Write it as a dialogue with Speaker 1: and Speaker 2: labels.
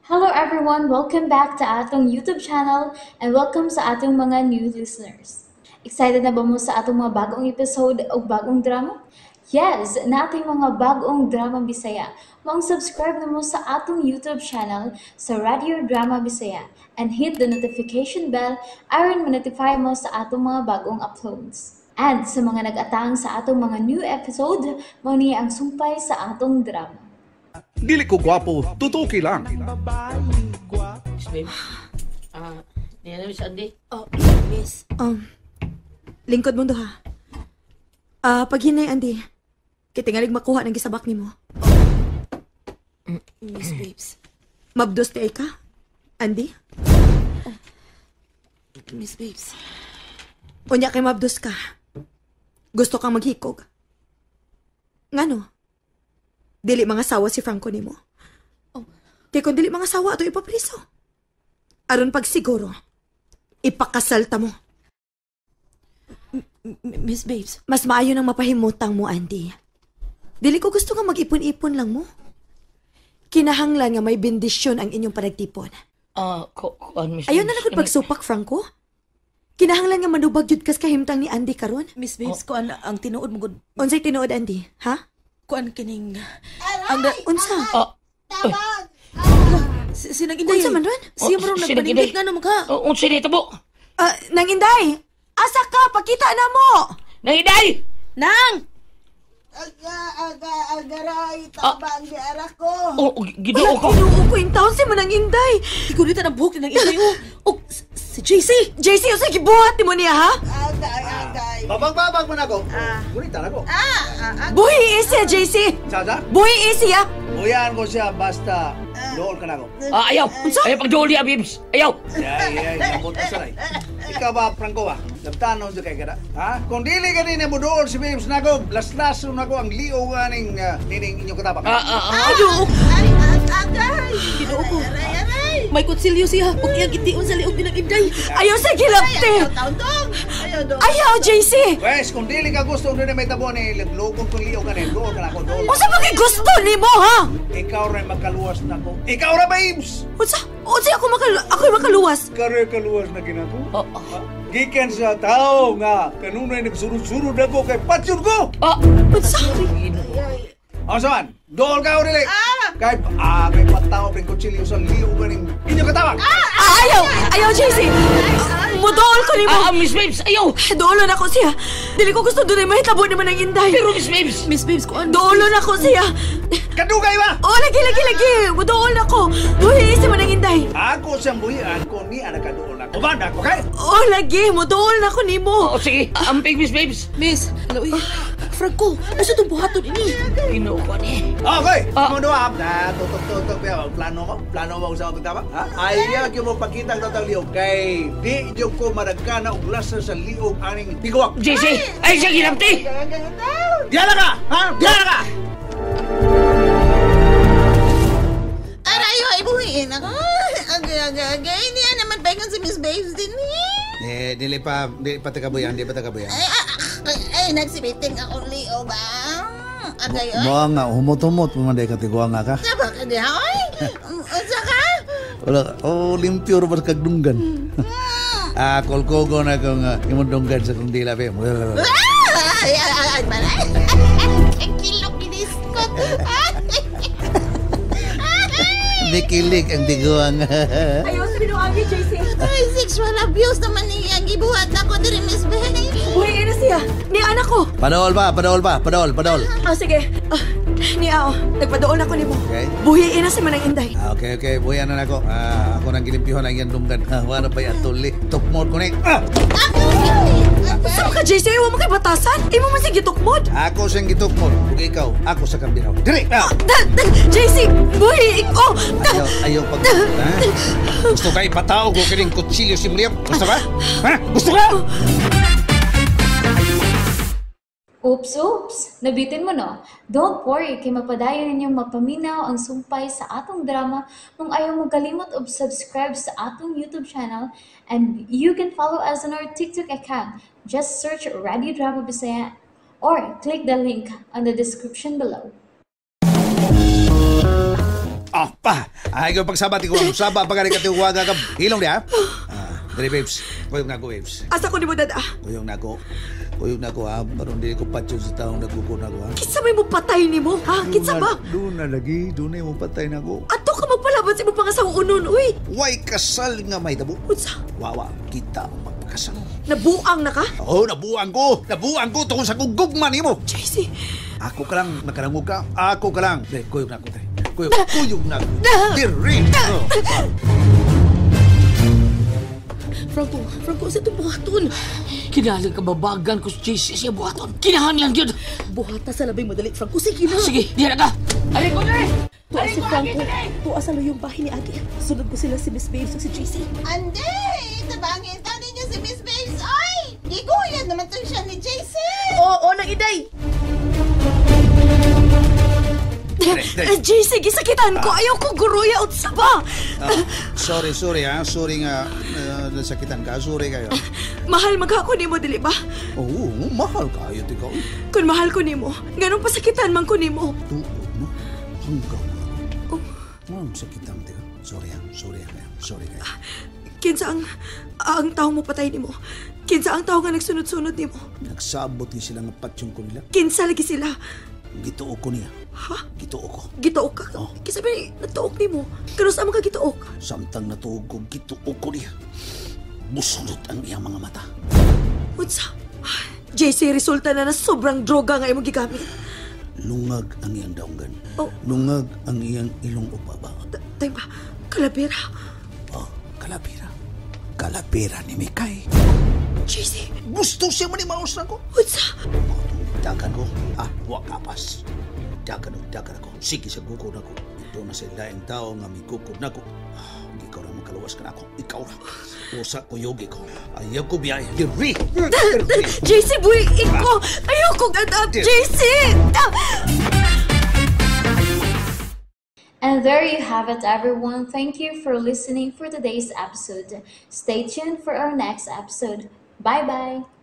Speaker 1: Hello everyone! Welcome back to atong YouTube channel and welcome sa atong mga new listeners. Excited na ba mo sa atong mga bagong episode o bagong drama? Yes, na ating mga bagong drama Bisaya. Mag-subscribe na mo sa atong YouTube channel sa Radio Drama Bisaya and hit the notification bell aron ma-notify mo sa atong mga bagong uploads. And sa mga nag-atang sa atong mga new episode, mao niya ang sumpay sa atong drama.
Speaker 2: Dili ko gwapo, tutuki lang.
Speaker 3: Miss Babe. Niya na Miss Andy.
Speaker 4: Oh, miss. Lingkod mo ha. Pag hinay, Andy, kitingalig makuha ng gisabak ni mo.
Speaker 3: Miss Babes.
Speaker 4: Mabdos ti ay ka, Andy?
Speaker 3: Miss Babes.
Speaker 4: Unya kay mabdos ka. Gusto kang maghikog. Ngano? Dili mga sawa si Franco ni mo. Kaya kung dili mga sawa, ito ipapriso. Aron pag siguro, ipakasalta mo.
Speaker 3: Miss Babes.
Speaker 4: Mas maayo nang mapahimutang mo, Andy. Dili ko gusto nga mag-ipon-ipon lang mo. Kinahanglan nga may bendisyon ang inyong panagtipon.
Speaker 3: Miss
Speaker 4: Ayaw na lang pagsupak, Franco. Kinahanglan nga manubag jud kas kahimtang ni Andy karon.
Speaker 5: Miss Babes, kuan ang tinuod mo gud.
Speaker 4: Unsay tinuod, Andy? Ha?
Speaker 5: Kuan kining
Speaker 4: Unsa?
Speaker 5: sinang inday.
Speaker 4: Unsa man ron?
Speaker 5: Siya mo ron
Speaker 3: sinang
Speaker 5: nagpanindig
Speaker 3: inday.
Speaker 5: nga no mukha.
Speaker 3: Unsa dito po?
Speaker 4: Nang Inday, asa ka? Pakita na mo!
Speaker 3: Nahiday!
Speaker 5: Nang!
Speaker 6: Agaray, tabang di arak ko.
Speaker 3: Ginoo ko.
Speaker 4: Kinuo ko yung taon si mo nang Inday.
Speaker 5: Igulitan ang buhok ni nang inday oh. Si JC.
Speaker 4: JC, usa gibuhat ni mo niya, ha?
Speaker 6: Agay.
Speaker 2: Babag mo na ako. Gunita na ako.
Speaker 4: Buhi isi, JC!
Speaker 2: Sada,
Speaker 4: Buhi isi, ha?
Speaker 2: buyan ko siya basta doon ka na ako.
Speaker 3: Ayaw. Ayaw pagduli, Babes. Ayaw.
Speaker 2: Ay, nabot ka saray. Ikaw ba, Franco ba? Nabtanon siya kay kada. Ha? Kung dili ka din mo doon si Babes na ako, las-laso na ako ang liyo nga nining inyong katapak.
Speaker 4: Ayo!
Speaker 6: Agay.
Speaker 5: Ginoo ko.
Speaker 6: Aray.
Speaker 5: May kutsilyo siya ug iyang itiun sa liog ni nang inday.
Speaker 4: Ayaw sa gilapte!
Speaker 6: Taon-tong. Ayaw do.
Speaker 4: Ayaw, JC!
Speaker 2: Wes, kung dili ka gusto doon may tabo ni lugong kong liyo ka rin, doon ka na ako, doon.
Speaker 4: Unsa ba kay gusto ni mo, ha?
Speaker 2: Ikaw rin magkaluwas na ako. Ikaw rin, Babes!
Speaker 4: Unsa ako makaluwas?
Speaker 2: Kare kaluwas na ginako. Gikan sa tao nga kanunay nagsurod-surod ako kay patsyon ko.
Speaker 4: Unsa?
Speaker 2: Asaman, dool ka o dili. Kay pataw rin kutsilyo sa liyo ganing inyo katawag.
Speaker 4: Ayaw, JC! Mudool ko ni mo!
Speaker 3: Miss Babes. Ayaw.
Speaker 4: Doolon ako siya. Dili ko gusto doon ay mahitabo naman ng Inday.
Speaker 3: Pero Miss Babes.
Speaker 5: Miss Babes kuan.
Speaker 4: Doolon ako siya.
Speaker 2: Kadugay ba?
Speaker 4: Lagi. Mudool ako. Buhi isi mo ng Inday.
Speaker 2: Ako siyang buhian kung ni anak kadoon ako. Banda ko kay?
Speaker 4: Lagi. Mudool na ako ni mo.
Speaker 3: Sige. Amping, Miss Babes.
Speaker 5: Miss, hello eh. Franco, usa tong buhaton ini.
Speaker 3: Ginoo ko ni.
Speaker 2: Okay, mo doon na tutok ba plano mo sa pagtama? Ha? Ayaw yung mo pakita ang total liog kay di yung ko maragkana og lasa sa liog aning tigwak.
Speaker 3: JC. Ay, siya ginapti.
Speaker 2: Diyan ka! Ha? Diyan ka!
Speaker 6: Aray, ibuhin ako. Agay. Hindi naman pegon si Miss Babes din eh.
Speaker 2: Dili pa tagabuyan, di pa tagabuyan.
Speaker 6: Ay, nagsibiting ako liyo ba? Agay, oy.
Speaker 7: Mo nga humot-humot pumanday ka tigwa nga ka.
Speaker 6: Saba ka di, oy. Unsa ka?
Speaker 7: Wala limpyo ra ba kagdunggan. Kolkogo na kung imong dunggan sa kung dila pe.
Speaker 6: Ay, balay. Kilok giniskot.
Speaker 7: Nikilig ang tigwa nga.
Speaker 4: Ayaw sa binuagi, JC.
Speaker 6: Ay, sexual abuse naman niya. Gibuhat na ko diri, Miss Babe.
Speaker 4: Buhi na siya. Ni anak ko.
Speaker 7: Padol.
Speaker 4: Sige. Niao, nagpadool ako ni mo.
Speaker 7: Okay.
Speaker 4: Buhi na si Manang Inday.
Speaker 7: Okay, buyan na nako. Ako nang gilimpyuhan ang iyang dunggan. Wala pa yan tuli. Tukmod ko ni.
Speaker 4: Saan ka, JC? Iwan mo kay batasan? Imo man sige tukmod.
Speaker 7: Ako siyang gitukmod. Ug ikaw, ako sa kambinaw. Diri!
Speaker 4: JC, buhi!
Speaker 7: Ayaw pag... Gusto ka ipatao ko kining kutsilyo si Muriam? Gusto ka? Ha? Gusto ka?
Speaker 1: Oops! Nabitin mo no? Don't worry, kay mapadayon ninyong mapaminaw ang sumpay sa atong drama kung ayaw mo kalimot og subscribe sa atong YouTube channel and you can follow us on our TikTok account. Just search Radio Drama Bisaya or click the link on the description below.
Speaker 7: Pa! Ay, ko pagsabat ko ang saba pag ka tiwaga ka. Hilong niya. Dali, babes. Kuyog na ko, babes.
Speaker 4: Asa ko ni mo, dada?
Speaker 7: Kuyog na ko. Kuyog na ko, ha? Parang di ko patyo sa taong nagkuko na ko, ha?
Speaker 4: Kinsa may mo patay ni mo, ha? Kinsa ba?
Speaker 7: Doon na lagi. Doon na mo patay na ko.
Speaker 4: Ato ka magpalaban sa mo pangasawa unon, uy!
Speaker 7: Way kasal nga may tabo.
Speaker 4: Unsa?
Speaker 7: Wawa, kita ang magpakasal.
Speaker 4: Nabuang na ka?
Speaker 7: Oo, nabuang ko. Nabuang ko tungkol sa gugugman mo.
Speaker 4: JC,
Speaker 7: Ako ka lang, nakarangog ka. Ako ka lang. Dali, kuyog na ko, dali. Kuyog na ko. Diri!
Speaker 5: Franco, sa itong buhaton.
Speaker 3: Kinalang kababagan ko si JC siya buhaton. Kinahanglan yun.
Speaker 5: Buhata sa labay madali, Franco. Sige na.
Speaker 3: Sige, diyan na ka. Aray ko na eh.
Speaker 5: Tuwa si Franco. Tuwa sa yung bahay ni Agi. Sunod ko sila si Miss Babes at si JC.
Speaker 6: Ande, tabangin ta ninyo si Miss Babes. Ay, giguyan naman to siya ni JC.
Speaker 5: Oo, nang iday.
Speaker 4: JC, gisakitan ko. Ayaw ko guruya unsa ba?
Speaker 7: Sorry, ha. Sorry nga nasakitan ka. Sorry kayo.
Speaker 4: Mahal maghako nimo dili ba?
Speaker 7: Oo, mahal kayo, ikaw.
Speaker 4: Kung mahal ko nimo, ganong pasakitan man ko nimo.
Speaker 7: Tuod mo. Hanggang nga. Sakitan, tika. Sorry kayo.
Speaker 4: Kinsa ang tao mo patay nimo? Kinsa ang tao nga nagsunod-sunod nimo?
Speaker 7: Nagsabot ni sila nga patyong ko nila.
Speaker 4: Kinsa lagi sila?
Speaker 7: Gituo ko niya.
Speaker 4: Ha?
Speaker 7: Gituo ko.
Speaker 4: Gituok ka?
Speaker 7: Oh.
Speaker 4: Kinsa ba nagtuok nimo? Kanos amo ka gituok?
Speaker 7: Samtang natuog ko, gituo ko niya. Busunod ang iyang mga mata.
Speaker 4: Unsa? JC, resulta na sobrang droga nga imong gigamit.
Speaker 7: Lungag ang iyang daunggan.
Speaker 4: Oh.
Speaker 7: Lungag ang iyang ilong upaba.
Speaker 4: Tayo ba? Kalabira?
Speaker 7: Oh, kalapira. Kalapira ni Mikay.
Speaker 4: JC,
Speaker 7: Gusto siya manimaos na ko.
Speaker 4: unsa?
Speaker 7: Dagan ko. Huwag kapas. Dagan ako. Sige sa gukod ako. Ito na sa laing tao nga may gukod na ko. Ikaw na makaluwas ka na ako. Ikaw na. Usa ko yogi ko. Ayaw ko biyay. Diri!
Speaker 4: JC, buhiin ko! Ayoko gadap, JC!
Speaker 1: And there you have it, everyone. Thank you for listening for today's episode. Stay tuned for our next episode. Bye-bye.